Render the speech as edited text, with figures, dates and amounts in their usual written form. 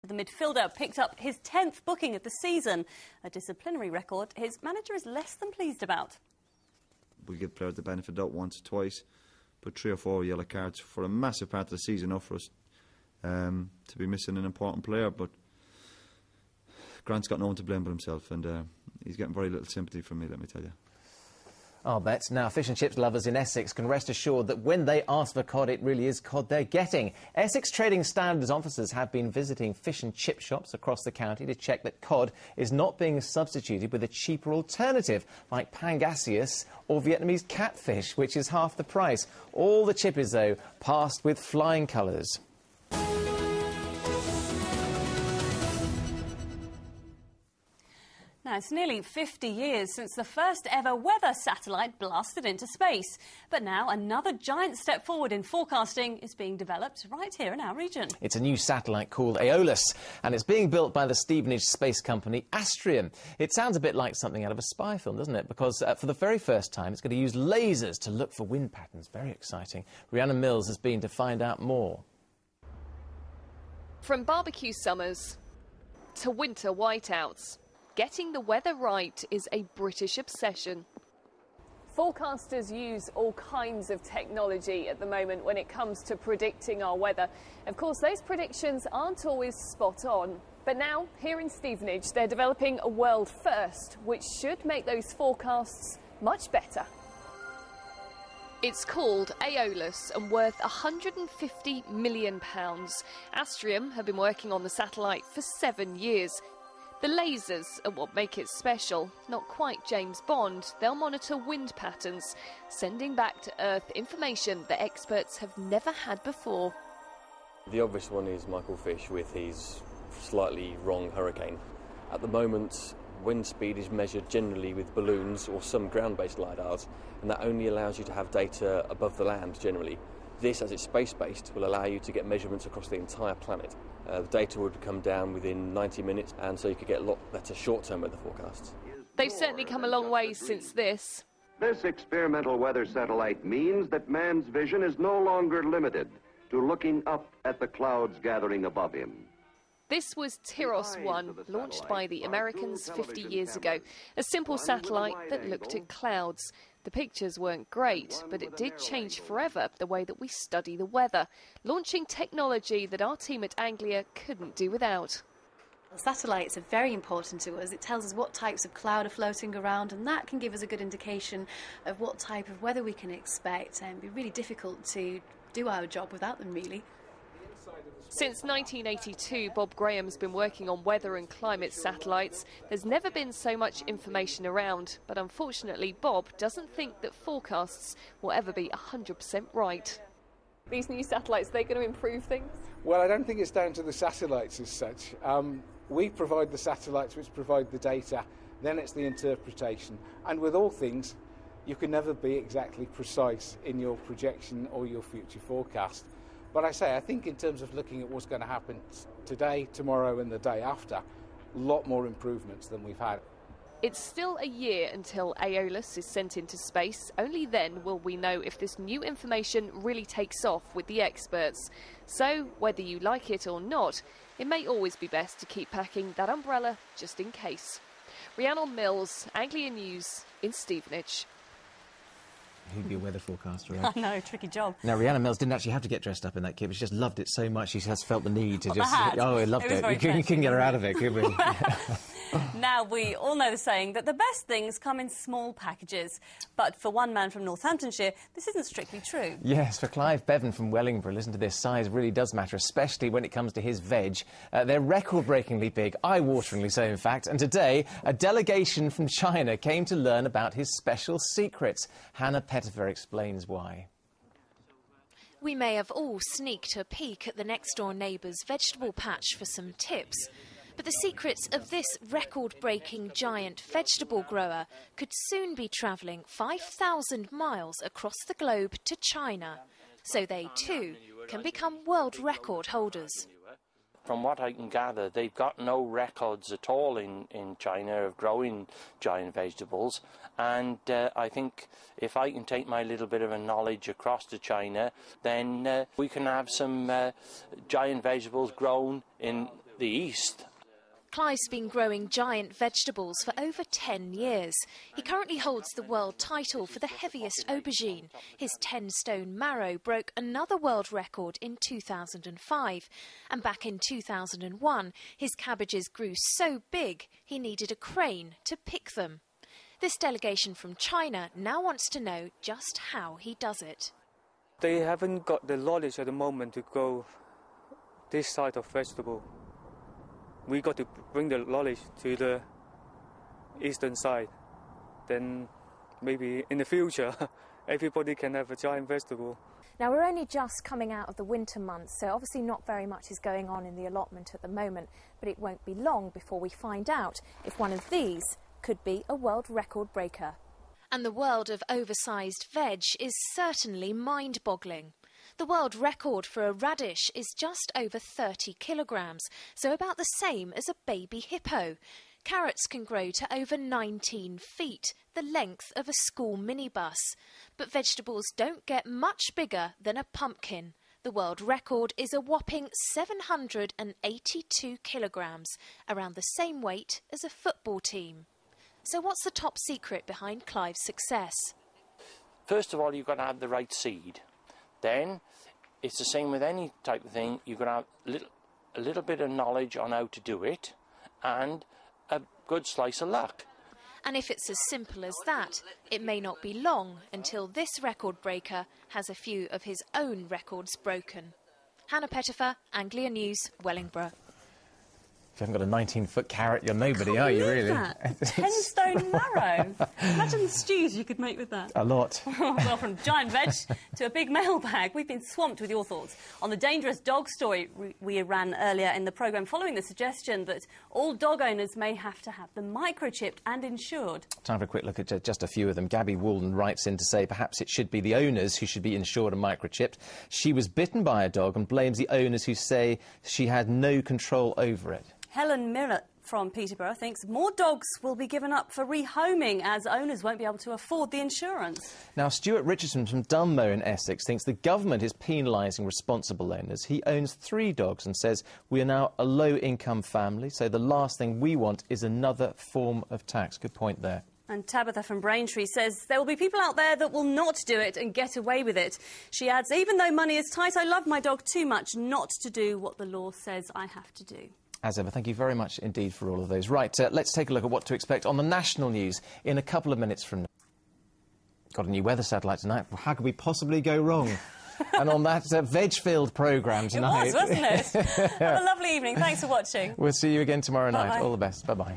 The midfielder picked up his 10th booking of the season, a disciplinary record his manager is less than pleased about. We give players the benefit of the doubt once or twice, but 3 or 4 yellow cards for a massive part of the season, enough for us to be missing an important player. But Grant's got no one to blame but himself, and he's getting very little sympathy from me, let me tell you. I'll bet. Now, fish and chips lovers in Essex can rest assured that when they ask for cod, it really is cod they're getting. Essex Trading Standards officers have been visiting fish and chip shops across the county to check that cod is not being substituted with a cheaper alternative, like pangasius or Vietnamese catfish, which is half the price. All the chippies, though, passed with flying colours. Now, it's nearly 50 years since the first ever weather satellite blasted into space. But now another giant step forward in forecasting is being developed right here in our region. It's a new satellite called Aeolus, and it's being built by the Stevenage space company Astrium. It sounds a bit like something out of a spy film, doesn't it? Because for the very first time, it's going to use lasers to look for wind patterns. Very exciting. Rhiannon Mills has been to find out more. From barbecue summers to winter whiteouts, getting the weather right is a British obsession. Forecasters use all kinds of technology at the moment when it comes to predicting our weather. Of course, those predictions aren't always spot on. But now, here in Stevenage, they're developing a world first, which should make those forecasts much better. It's called Aeolus and worth £150 million. Astrium have been working on the satellite for 7 years. The lasers are what make it special. Not quite James Bond, they'll monitor wind patterns, sending back to Earth information that experts have never had before. The obvious one is Michael Fish with his slightly wrong hurricane. At the moment, wind speed is measured generally with balloons or some ground-based lidars, and that only allows you to have data above the land generally. This, as it's space-based, will allow you to get measurements across the entire planet. The data would come down within 90 minutes, and so you could get a lot better short-term weather forecasts. They've certainly come a long way since this. This experimental weather satellite means that man's vision is no longer limited to looking up at the clouds gathering above him. This was Tyros 1, launched by the Americans 50 years ago. A simple satellite that looked at clouds. The pictures weren't great, but it did change forever the way that we study the weather, launching technology that our team at Anglia couldn't do without. Satellites are very important to us. It tells us what types of cloud are floating around, and that can give us a good indication of what type of weather we can expect. And it'd be really difficult to do our job without them, really. Since 1982, Bob Graham's been working on weather and climate satellites. There's never been so much information around, but unfortunately Bob doesn't think that forecasts will ever be 100% right. These new satellites, they're going to improve things? Well, I don't think it's down to the satellites as such. We provide the satellites which provide the data, then it's the interpretation. And with all things, you can never be exactly precise in your projection or your future forecast. But I think in terms of looking at what's going to happen today, tomorrow and the day after, a lot more improvements than we've had. It's still a year until Aeolus is sent into space. Only then will we know if this new information really takes off with the experts. So, whether you like it or not, it may always be best to keep packing that umbrella just in case. Rhiannon Mills, Anglia News in Stevenage. Who'd be a weather forecaster, right? I know, tricky job. Now, Rhiannon Mills didn't actually have to get dressed up in that kit, but she just loved it so much she has felt the need to What, just... the hat? Oh, I loved it. You couldn't get her out of it, could we? Now, we all know the saying that the best things come in small packages. But for one man from Northamptonshire, this isn't strictly true. Yes, for Clive Bevan from Wellingborough, listen to this, size really does matter, especially when it comes to his veg. They're record-breakingly big, eye-wateringly so, in fact. And today, a delegation from China came to learn about his special secrets. Hannah Pettifer explains why. We may have all sneaked a peek at the next-door neighbour's vegetable patch for some tips. But the secrets of this record-breaking giant vegetable grower could soon be travelling 5,000 miles across the globe to China. So they, too, can become world record holders. From what I can gather, they've got no records at all in China of growing giant vegetables. And I think if I can take my little bit of a knowledge across to China, then we can have some giant vegetables grown in the east. Clive's been growing giant vegetables for over 10 years. He currently holds the world title for the heaviest aubergine. His 10-stone marrow broke another world record in 2005. And back in 2001, his cabbages grew so big he needed a crane to pick them. This delegation from China now wants to know just how he does it. They haven't got the knowledge at the moment to grow this side of vegetable. We got to bring the knowledge to the eastern side. Then maybe in the future, everybody can have a giant vegetable. Now, we're only just coming out of the winter months, so obviously not very much is going on in the allotment at the moment, but it won't be long before we find out if one of these could be a world record breaker. And the world of oversized veg is certainly mind-boggling. The world record for a radish is just over 30 kilograms, so about the same as a baby hippo. Carrots can grow to over 19 feet, the length of a school minibus. But vegetables don't get much bigger than a pumpkin. The world record is a whopping 782 kilograms, around the same weight as a football team. So what's the top secret behind Clive's success? First of all, you've got to have the right seed. Then, it's the same with any type of thing. You've got to have a little bit of knowledge on how to do it and a good slice of luck. And if it's as simple as that, it may not be long until this record breaker has a few of his own records broken. Hannah Pettifer, Anglia News, Wellingborough. If you haven't got a 19-foot carrot, you're nobody, are you, really? That. 10-stone marrow. Imagine the stews you could make with that. A lot. Well, from giant veg to a big mailbag, we've been swamped with your thoughts on the dangerous dog story we ran earlier in the programme, following the suggestion that all dog owners may have to have them microchipped and insured. Time for a quick look at just a few of them. Gabby Walden writes in to say perhaps it should be the owners who should be insured and microchipped. She was bitten by a dog and blames the owners who say she had no control over it. Helen Miller from Peterborough thinks more dogs will be given up for rehoming as owners won't be able to afford the insurance. Now, Stuart Richardson from Dunmow in Essex thinks the government is penalising responsible owners. He owns 3 dogs and says we are now a low-income family, so the last thing we want is another form of tax. Good point there. And Tabitha from Braintree says there will be people out there that will not do it and get away with it. She adds, even though money is tight, I love my dog too much not to do what the law says I have to do. As ever, thank you very much indeed for all of those. Right, let's take a look at what to expect on the national news in a couple of minutes from now. Got a new weather satellite tonight. Well, how could we possibly go wrong? And on that veg-filled programme tonight... It was, wasn't it? Have a lovely evening. Thanks for watching. We'll see you again tomorrow night. Bye-bye. All the best. Bye-bye.